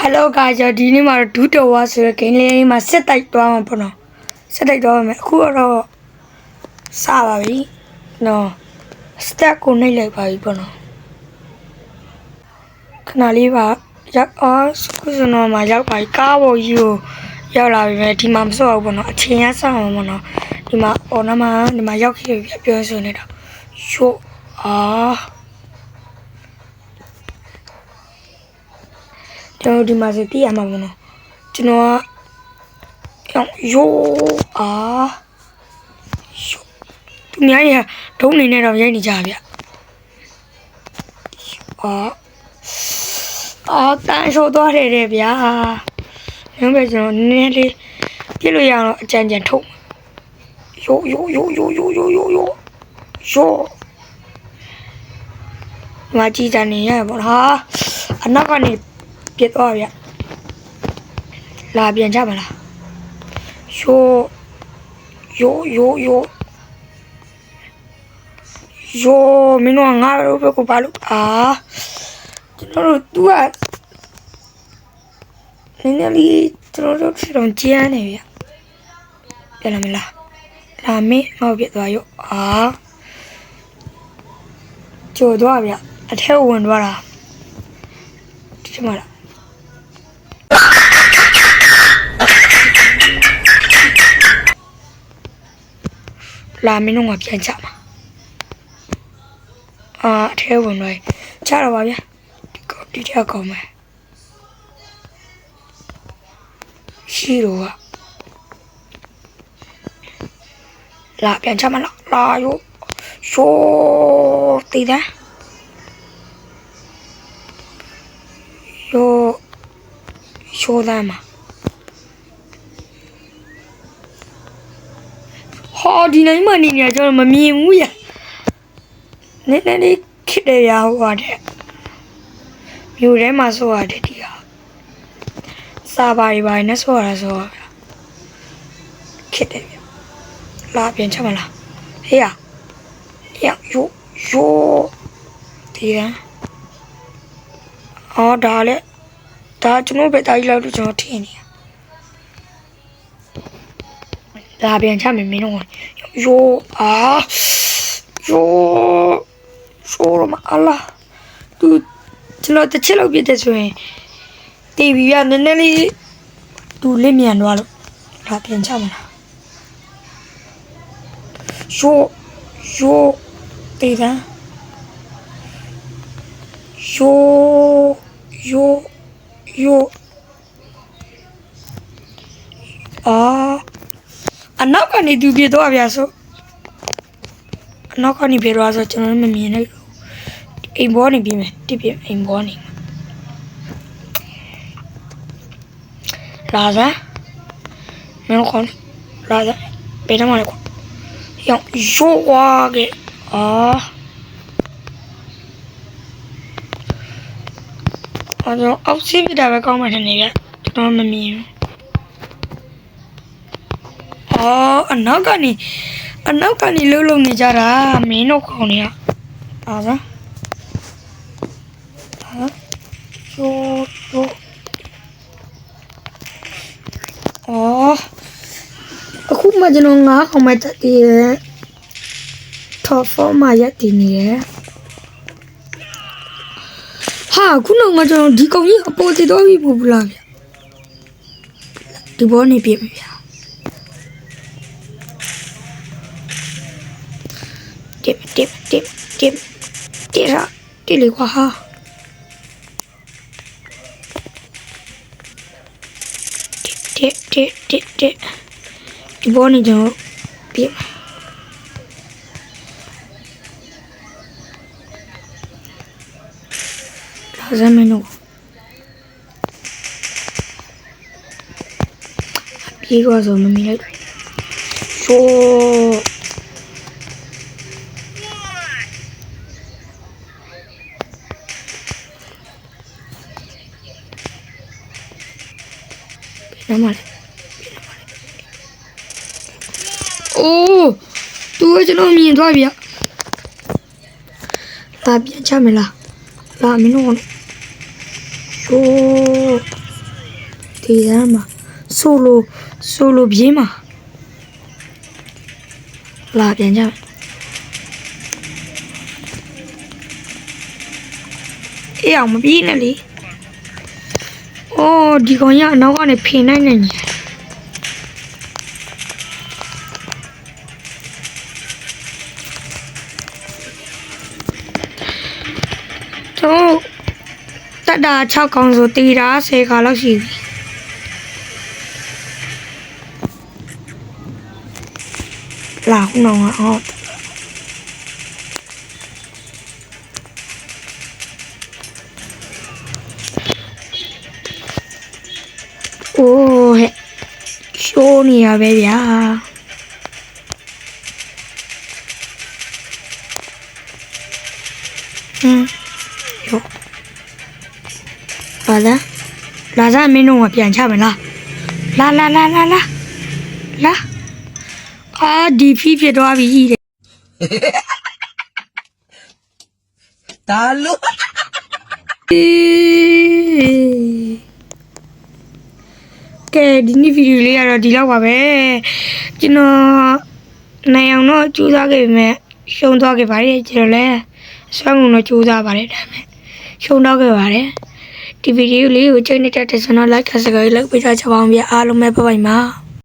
Hello guys ဒီနေ့မှာဒူးတော်ဝါဆိုတဲ့ game လေးမှာစစ်တိုက်သွားမှာပေါ့နော်စစ်တိုက်သွားမယ်အခုတော့စပါပြီနော် stack ကိုနှိပ်လိုက်ပါပြီပေါ့နော်ခဏလေးပါရောက်ခုစနော်မှာရောက်ပါပြီကားပေါ်ကြီးကိုရောက်လာပြီပဲဒီမှာမစော့ဘူးပေါ့နော်အချိန်ရဆောက်အောင်ပေါ့နော်ဒီမှာအော်နမဒီမှာရောက်ခဲ့ပြီပြောဆိုနေတော့ရှို့ကျွန်တော်ဒီမှာစီတည်ရမှာပေါ့နော်ကျွန်တော်ကရိုးသူများရဒုံးနေနဲ့တော့ရိုက်နေကြဗျတန်ရှိုးသွားတယ်ဗျာညပဲကျွန်တော်နည်းနည်းလေးပြစ်လို့ရအောင်အကြံကြံထုတ်ရိုးမကြည့်ကြနေရပါတော့အနောက်ကနေပြစ်သွားဗျလာပြန်ကြမလားရိုးမင်းတို့ငါ့ဘက်ကိုပါလို့ကျွန်တော်တို့သူကနည်းနည်းလေးကျွန်တော်တို့ထင်ကြမ်းနေဗျပြန်လာမလားလာမင်းငါ့ပြစ်သွားရောကြိုသွားဗျအထက်ဝင်သွားတာဒီမှာလားလာမင်းတို့ကပြန်ချမှာအထဲဝင်သွားချတော့ပါဗျဒီထက်ကောင်းမယ်ရှိတော့လာပြန်ချမှာလာရိုးရှိုးတည်တယ်ရှိုးသားမှာဒီနိုင်မှနေနေကျွန်တော်မမြင်ဘူးရနည်းနည်းလေးခစ်တယ်ရဟိုတဲ့မြို့ထဲမှာဆိုရတယ်ဒီဟာစာပါရီပါနဲ့ဆိုရတာဆိုခစ်တယ်လာပြန်ချမလားဟေးရိုးဒီရဒါလေဒါကျွန်တော်ပဲတာကြီးလောက်တော့ကျွန်တော်ထင်နေလာပြန်ချမယ်မင်းတို့ရိုးမအလားသူကျွန်တော်တစ်ချက်လောက်ပြတဲ့ဆိုရင်တီဗီကနည်းနည်းလေးသူလစ်မြန်သွားလို့လာပြန်ချမလားရိုးတေးတယ်ရိုးအနောက်ကနေသူပြေတော့ဗျာဆိုအနောက်ကနေပြေတော့ဆိုကျွန်တော်မမြင်နိုင်ဘူးအိမ်ဘောနေပြီးမယ်တိပြအိမ်ဘောနေလာစားမင်းခေါ်လာစားဘယ်တော့မှလည်းခေါ်ရိုးဝါကအောက်စီးပြတာပဲကောင်းမှထင်နေဗျကျွန်တော်မမြင်ဘူးအနောက်ကနေလှုပ်နေကြတာမင်းတို့ခေါင်းနေရစားအခုမှကျွန်တော်ငါးခေါင်းမဲ့တက်တည်ရtop 4မှာရက်တည်နေရခုနောက်မှကျွန်တော်ဒီကောင်ကြီးအပေါ်တည်တော့ပြီပို့ဘူးလားဗျဒီဘောနေပြပြီဗျတစ်လေကွာဒီဘောနေကျွန်တော်ပြဇမနုပြေးသွားဆိုမမီလိုက်ရှိုးနမလေးသူကကျွန်တော်မြင်သွားပြီလာပြန်ချမလားလာမင်းတို့ရိုး တေးသားမှာဆိုလိုပြေးမှာလာပြန်ကြအေးအောင်မပြေးနဲ့လေအိုးဒီကောင်ရအနောက်ကနေဖင်နိုင်နေတယ်တို့တတ်တာ6ကောင်ဆိုတေးတာ10ခါလောက်ရှိပြီလာခုနောင်အောင်โอ้เฮ้ရှိုးနေရပဲဗျာယောလာစားမင်းတို့ကပြန်ချမလားလာအာဒီဖြစ်သွားပြီတဲ့ဒါလို့ကဲဒီနေ့ဗီဒီယိုလေးကတော့ဒီလောက်ပါပဲကျွန်တော်နိုင်အောင်တော့ကြိုးစားခဲ့ပေမဲ့ရှုံးသွားခဲ့ပါတယ်ကျွန်တော်လည်းဆွမ်းကုန်တော့ကြိုးစားပါတယ်ဒါပေမဲ့ရှုံးတော့ခဲ့ပါတယ်ဒီဗီဒီယိုလေးကိုချိန်နေတဲ့တဲ့ဆိုတော့ like ဆပ်စခရိုက်လုပ်ပေးကြပါအောင်ဗျာအားလုံးပဲဘိုင်ပါ